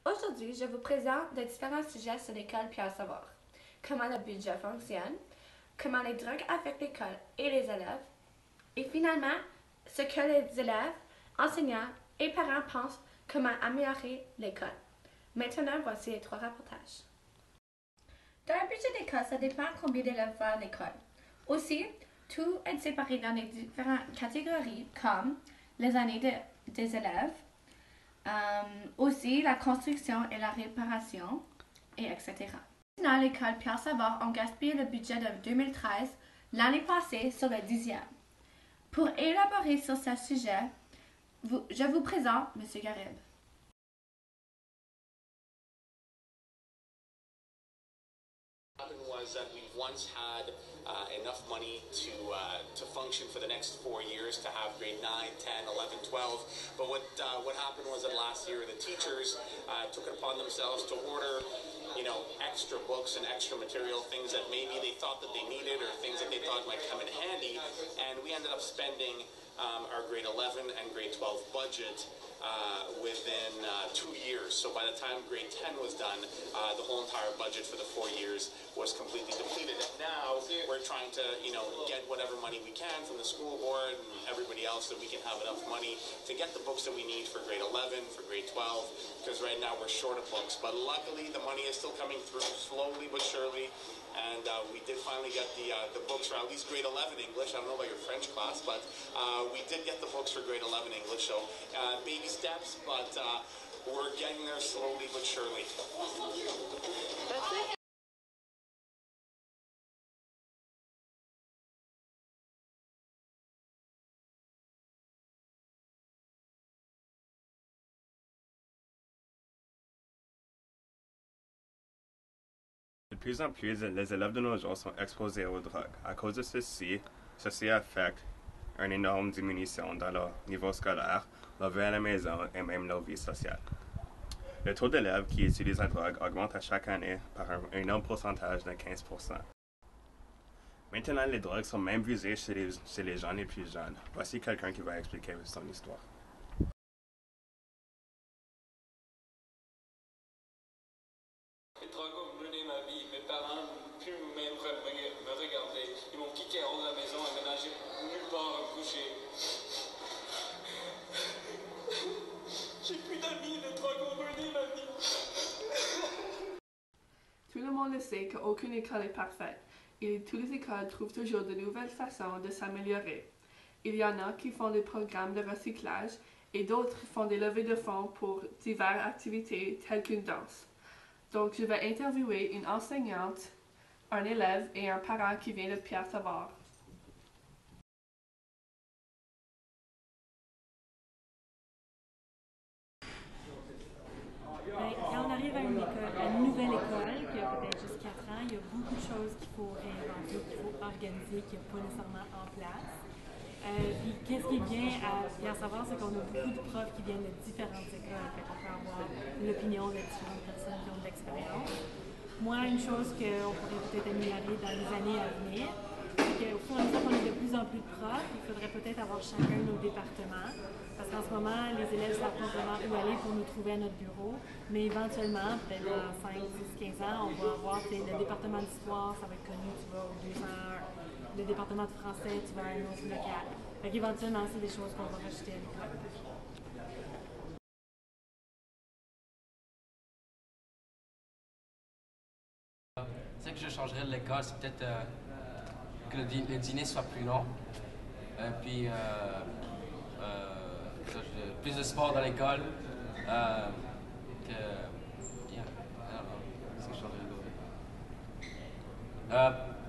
Aujourd'hui, je vous présente les différents sujets sur l'école Pierre Savard. Comment le budget fonctionne, comment les drogues affectent l'école et les élèves, et finalement, ce que les élèves, enseignants et parents pensent comment améliorer l'école. Maintenant, voici les 3 reportages. Dans un budget d'école, ça dépend combien d'élèves vont à l'école. Aussi, tout est séparé dans les différentes catégories comme les années des élèves, aussi la construction et la réparation, et etc. Dans l'école Pierre Savard, on gaspille le budget de 2013 l'année passée sur le 10e. Pour élaborer sur ce sujet, je vous présente M. Garib. Was that we once had enough money to function for the next 4 years to have grade 9, 10, 11, 12. But what happened was that last year the teachers took it upon themselves to order, extra books and extra material, things that maybe they thought that they needed or things that they thought might come in handy, and we ended up spending our grade 11 and grade 12 budget within 2 years. So by the time grade 10 was done, the whole entire budget for the 4 years was completely depleted. And now we're trying to, get whatever money we can from the school board and everybody else so we can have enough money to get the books that we need for grade 11, for grade 12, because right now we're short of books. But luckily the money is still coming through slowly but surely. And we did finally get the books for at least grade 11 English. I don't know about your French class, but we did get the books for grade 11 English. So baby steps, but we're getting there slowly but surely. That's it. De plus en plus, les élèves de nos jours sont exposés aux drogues. À cause de ceci affecte une énorme diminution dans leur niveau scolaire, leur vie à la maison et même leur vie sociale. Le taux d'élèves qui utilisent la drogue augmente à chaque année par un énorme pourcentage de 15%. Maintenant, les drogues sont même visées chez les gens les plus jeunes. Voici quelqu'un qui va expliquer son histoire. Les drogues ont mené ma vie. Mes parents n'ont plus même me regarder. Ils m'ont kické hors de la maison et maintenant j'ai nulle part à me coucher. J'ai plus d'amis, les drogues ont mené ma vie. Tout le monde le sait qu'aucune école est parfaite et toutes les écoles trouvent toujours de nouvelles façons de s'améliorer. Il y en a qui font des programmes de recyclage et d'autres font des levées de fonds pour diverses activités telles qu'une danse. Donc, je vais interviewer une enseignante, un élève et un parent qui vient de Pierre Savard. Quand on arrive à une nouvelle école, qui a peut-être juste 4 ans, il y a beaucoup de choses qu'il faut réinventer, qu'il faut organiser, qu'il n'y a pas nécessairement en place. Puis qu'est-ce qui est bien à Pierre Savard, c'est qu'on a beaucoup de profs qui viennent de différentes écoles, fait qu'on peut avoir l'opinion de différentes personnes qui ont de l'expérience. Moi, une chose qu'on pourrait peut-être améliorer dans les années à venir, c'est qu'au fur et à mesure qu'on est de plus en plus de profs, il faudrait peut-être avoir chacun nos départements, parce qu'en ce moment, les élèves ne savent pas vraiment où aller pour nous trouver à notre bureau, mais éventuellement, peut-être dans 5, 10, 15 ans, on va avoir le département d'histoire, ça va être connu, tu vas au 201, le département de français, tu vas à un autre local. Fait qu'éventuellement, c'est des choses qu'on va rajouter à l'école. Ce que je changerais de l'école, c'est peut-être que le dîner soit plus long. Puis plus de sport dans l'école.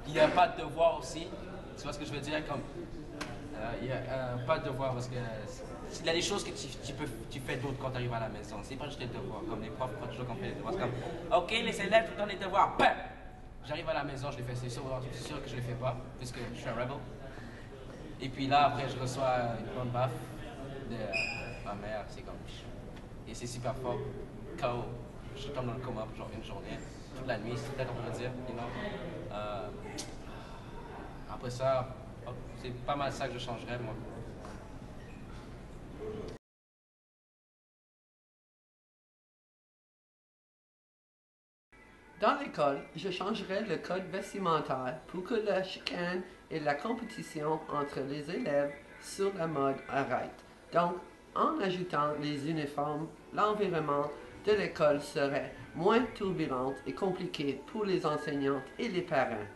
Il n'y a pas de devoir aussi. Tu vois ce que je veux dire? Comme, il n'y a pas de devoir parce que il y a des choses que tu fais d'autres quand tu arrives à la maison. C'est pas juste les devoirs. Comme les profs, quand toujours qu'on fait les devoirs, c'est comme OK, les élèves, tout le temps les devoirs. Bam! J'arrive à la maison, je les fais, c'est sûr que je les fais pas, puisque je suis un rebel. Et puis là, après, je reçois une bonne baffe de ma mère, c'est comme. Et c'est super fort. Quand je tombe dans le coma pour genre une journée, toute la nuit, c'est peut-être on pourrait dire, après ça, c'est pas mal ça que je changerais, moi. Dans l'école, je changerai le code vestimentaire pour que la chicane et la compétition entre les élèves sur la mode arrêtent. Donc, en ajoutant les uniformes, l'environnement de l'école serait moins turbulent et compliqué pour les enseignantes et les parents.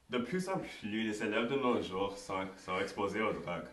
De plus en plus, les élèves de nos jours sont exposés aux drogues.